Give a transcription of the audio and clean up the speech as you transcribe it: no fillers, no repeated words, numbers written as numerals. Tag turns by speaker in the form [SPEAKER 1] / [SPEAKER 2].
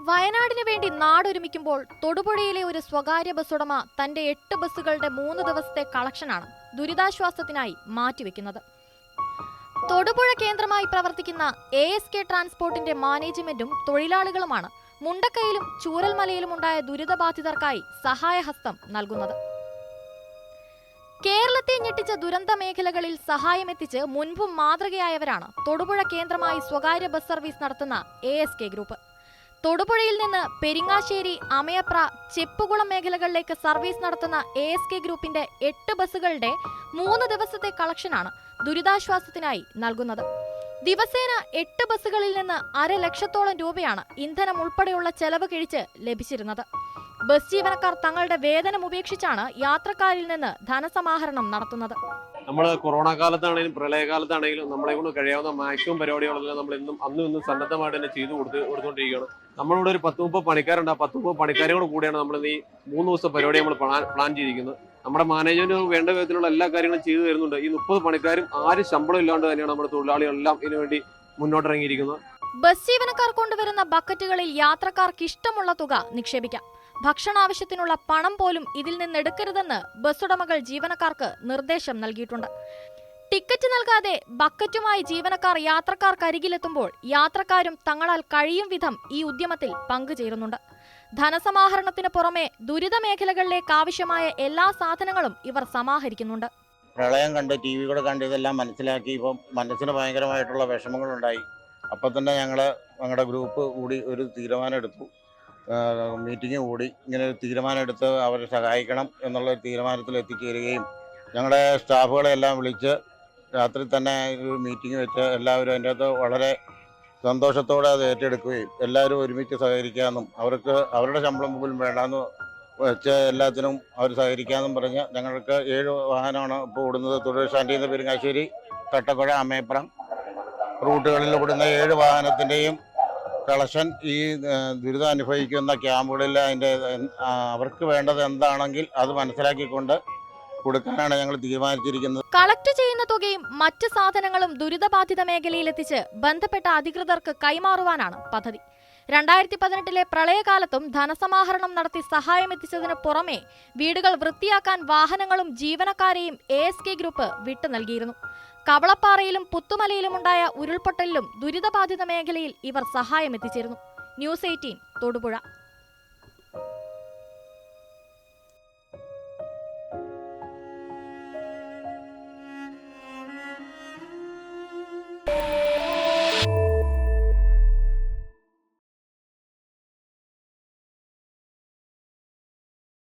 [SPEAKER 1] വയനാടിന് വേണ്ടി നാടൊരുമിക്കുമ്പോൾ തൊടുപുഴയിലെ ഒരു സ്വകാര്യ ബസ്സുടമ തന്റെ 8 ബസ്സുകളുടെ 3 ദിവസത്തെ കളക്ഷനാണ് ദുരിതാശ്വാസത്തിനായി മാറ്റിവെക്കുന്നത്. തൊടുപുഴ കേന്ദ്രമായി പ്രവർത്തിക്കുന്ന ASK ട്രാൻസ്പോർട്ടിന്റെ മാനേജ്മെന്റും തൊഴിലാളികളുമാണ് മുണ്ടക്കയിലും ചൂരൽമലയിലുമുണ്ടായ ദുരിതബാധിതർക്കായി സഹായഹസ്തം നൽകുന്നത്. കേരളത്തെ ഞെട്ടിച്ച ദുരന്ത മേഖലകളിൽ സഹായമെത്തിച്ച് മുൻപും മാതൃകയായവരാണ് തൊടുപുഴ കേന്ദ്രമായി സ്വകാര്യ ബസ് സർവീസ് നടത്തുന്ന ASK ഗ്രൂപ്പ്. തൊടുപുഴയിൽ നിന്ന് പെരിങ്ങാശ്ശേരി, അമയപ്ര, ചെപ്പുകുളം മേഖലകളിലേക്ക് സർവീസ് നടത്തുന്ന ASK ഗ്രൂപ്പിന്റെ 8 ബസ്സുകളുടെ 3 ദിവസത്തെ കളക്ഷനാണ് ദുരിതാശ്വാസത്തിനായി നൽകുന്നത്. ദിവസേന 8 ബസ്സുകളിൽ നിന്ന് 1.5 ലക്ഷത്തോളം രൂപയാണ് ഇന്ധനം ഉൾപ്പെടെയുള്ള ചെലവ് കിഴിച്ച് ലഭിച്ചിരുന്നത്. ബസ് ജീവനക്കാർ തങ്ങളുടെ വേതനം ഉപേക്ഷിച്ചാണ് യാത്രക്കാരിൽ നിന്ന് ധനസമാഹരണം നടത്തുന്നത്.
[SPEAKER 2] നമ്മൾ കൊറോണ കാലത്താണെങ്കിലും പ്രളയകാലത്താണെങ്കിലും നമ്മളെ കൊണ്ട് കഴിയാവുന്ന മാക്സിമം പരിപാടികളെല്ലാം നമ്മൾ അന്നും ഇന്നും സന്നദ്ധമായിട്ട് തന്നെ കൊടുത്തുകൊണ്ടിരിക്കുകയാണ്. നമ്മളിവിടെ ഒരു 10-30 പണിക്കാരുണ്ട്. ആ 10-30 പണിക്കാരോട് കൂടിയാണ് നമ്മൾ ഈ 3 ദിവസത്തെ പരിപാടി നമ്മൾ പ്ലാൻ ചെയ്തിരിക്കുന്നത്. നമ്മുടെ മാനേജ്മെന്റ് വേണ്ട വിധത്തിലുള്ള എല്ലാ കാര്യങ്ങളും ചെയ്തു തരുന്നുണ്ട്. ഈ 30 പണിക്കാരും ആരും ശമ്പളം ഇല്ലാണ്ട് തന്നെയാണ് നമ്മുടെ തൊഴിലാളികളെല്ലാം ഇതിനുവേണ്ടി മുന്നോട്ടിറങ്ങിയിരിക്കുന്നത്.
[SPEAKER 1] ബസ് ജീവനക്കാർ കൊണ്ടുവരുന്ന ബക്കറ്റുകളിൽ യാത്രക്കാർക്ക് ഇഷ്ടമുള്ള തുക നിക്ഷേപിക്കാം. ഭക്ഷണാവശ്യത്തിനുള്ള പണം പോലും ഇതിൽ നിന്ന് എടുക്കരുതെന്ന് ബസ്സുടമകൾ ജീവനക്കാർക്ക് നിർദ്ദേശം നൽകിയിട്ടുണ്ട്. ടിക്കറ്റ് നൽകാതെ ബക്കറ്റുമായി ജീവനക്കാർ യാത്രക്കാർക്കരികിലെത്തുമ്പോൾ യാത്രക്കാരും തങ്ങളാൽ കഴിയും വിധം ഈ ഉദ്യമത്തിൽ പങ്കുചേരുന്നുണ്ട്. ധനസമാഹരണത്തിന് പുറമെ ദുരിത മേഖലകളിലേക്ക് ആവശ്യമായ എല്ലാ സാധനങ്ങളും ഇവർ സമാഹരിക്കുന്നുണ്ട്.
[SPEAKER 3] പ്രളയം കണ്ട് TV കൂടെ കണ്ട് ഇതെല്ലാം മനസ്സിലാക്കി ഇപ്പം മനസ്സിന് ഭയങ്കരമായിട്ടുള്ള വിഷമങ്ങളുണ്ടായി. അപ്പം തന്നെ ഞങ്ങളുടെ ഗ്രൂപ്പ് കൂടി ഒരു തീരുമാനം എടുത്തു. മീറ്റിംഗ് കൂടി ഇങ്ങനെ ഒരു തീരുമാനം എടുത്ത് അവരെ സഹായിക്കണം എന്നുള്ളൊരു തീരുമാനത്തിൽ എത്തിച്ചേരുകയും ഞങ്ങളുടെ സ്റ്റാഫുകളെല്ലാം വിളിച്ച് രാത്രി തന്നെ ഒരു മീറ്റിംഗ് വെച്ച് എല്ലാവരും അതിൻ്റെ അകത്ത് വളരെ സന്തോഷത്തോടെ അത് ഏറ്റെടുക്കുകയും എല്ലാവരും ഒരുമിച്ച് സഹകരിക്കാമെന്നും അവർക്ക് അവരുടെ ശമ്പളം പോലും വേണ്ടാന്ന് വെച്ച് എല്ലാത്തിനും അവർ സഹകരിക്കാമെന്നും പറഞ്ഞ് ഞങ്ങൾക്ക് 7 വാഹനമാണ് ഇപ്പോൾ ഓടുന്നത്. തൊടുപുഴയിൽ നിന്ന് പെരിങ്ങാശ്ശേരി, തട്ടക്കുഴ, അമയപ്പുറം റൂട്ടുകളിൽ ഓടുന്ന 7 വാഹനത്തിൻ്റെയും കളക്ഷൻ ഈ ദുരിതം അനുഭവിക്കുന്ന ക്യാമ്പുകളിൽ അതിൻ്റെ അവർക്ക് വേണ്ടത് എന്താണെങ്കിൽ അത് മനസ്സിലാക്കിക്കൊണ്ട് കൊടുക്കാനാണ് ഞങ്ങൾ തീരുമാനിച്ചിരിക്കുന്നത്.
[SPEAKER 1] കളക്ട് ചെയ്യുന്ന തുകയും മറ്റ് സാധനങ്ങളും ദുരിതബാധിത മേഖലയിലെത്തിച്ച് ബന്ധപ്പെട്ട അധികൃതർക്ക് കൈമാറുവാനാണ് പദ്ധതി. 2018 പ്രളയകാലത്തും ധനസമാഹരണം നടത്തി സഹായമെത്തിച്ചതിന് പുറമെ വീടുകൾ വൃത്തിയാക്കാൻ വാഹനങ്ങളും ജീവനക്കാരെയും ASK ഗ്രൂപ്പ് വിട്ടു നൽകിയിരുന്നു. കവളപ്പാറയിലും പുത്തുമലയിലുമുണ്ടായ ഉരുൾപൊട്ടലിലും ദുരിതബാധിത മേഖലയിൽ ഇവർ സഹായമെത്തിച്ചിരുന്നു. ന്യൂസ് 18 തൊടുപുഴ.